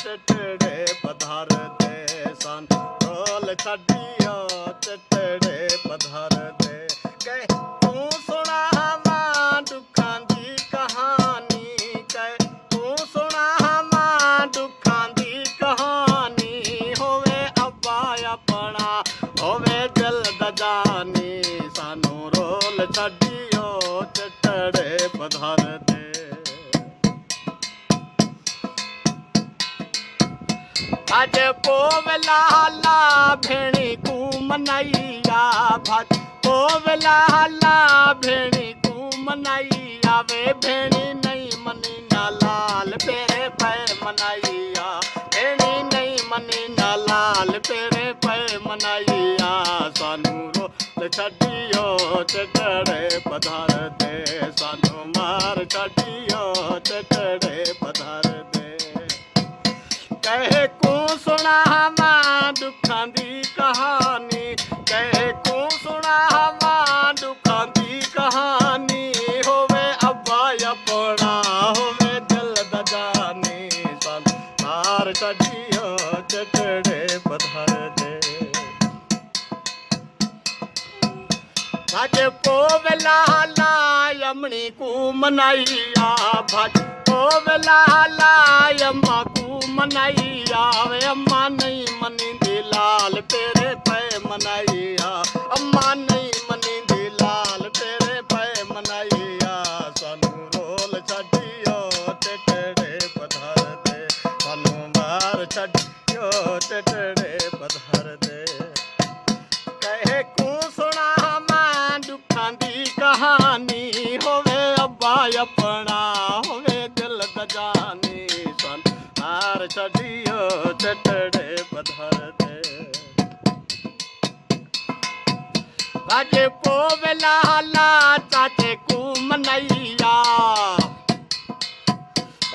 ਚਟੜੇ ਪਧਾਰਦੇ ਸਨ role ਛੱਡਿਓ ਚਟੜੇ ਪਧਾਰਦੇ ਕਹਿ ਤੂੰ ਸੁਣਾਵਾਂ ਦੁੱਖਾਂ ਦੀ ਕਹਾਣੀ ਕਹਿ ਤੂੰ ਸੁਣਾਵਾਂ ਦੁੱਖਾਂ ਦੀ ਕਹਾਣੀ ਹੋਵੇ ਅੱਬਾ ਆਪਣਾ ਹੋਵੇ ਦਿਲ ਦਾ ਜਾਨੀ ਸਾਨੂੰ ਰੋਲ ਛੱਡਿਓ ਚਟੜੇ ਪਧਾਰਦੇ भज पोवलाला भेणी कू मनाइया भज पोवलाला भेणी कू मनाइया वे भेणी नहीं मनी ना लाल पेरे पे मनाइया भेणी नहीं मनी ना लाल पेरे पे मनाइया सानू रोल छड्डियो चटड़े पधारदे सानू मार छड्डियो चटड़े पधारदे कहे को सुनावां दुखां दी कहानी कहे को सुनावां दुखां दी कहानी होवे अब्बा अपना होवे दिल दा जानी सन मार छड्डियो चटड़े पधारदे भज पोवलाला यमनी कू मनाइया भज पोवलाला यम्मा कू मनाइया वे अम्मा नहीं मनी दी लाल तेरे पे मनाइया अम्मा नहीं मनी दी लाल तेरे पे मनाइया सानू रोल छड्डियो चटड़े पधारदे सानू मार छड्डियो चटड़े पधारदे कहे को सुनावां दुखां दी कहानी होवे अब्बा अपना होवे दिल दा जानी सन मार छड्डियो चटड़े पधारदे भज पोवलाला चाचे कू मनाइया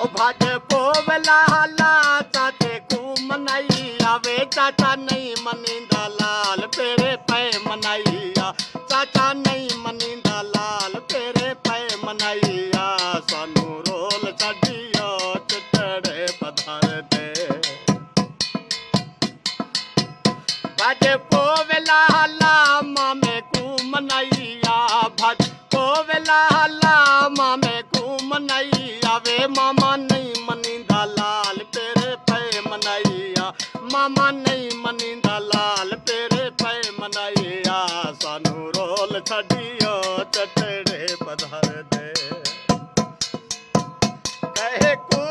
ओ भज पोवलाला चाचे कू मनाइया वे चाचा नहीं मनींदा लाल पेरे पे मनाइया चाचा नहीं मनींदा लाल पेरे पे मनाइया सानू रोल छड्डियो चटड़े पधारदे भज पोवलाला मामे कू मनाइया भज पोवलाला मामे कू मनाइया वे मामा नहीं मनींदा लाल पेरे पे मनाइया मामा नहीं मनींदा लाल पेरे पे मनाइया सानू रोल छड्डियो चटड़े पधारदे कहे को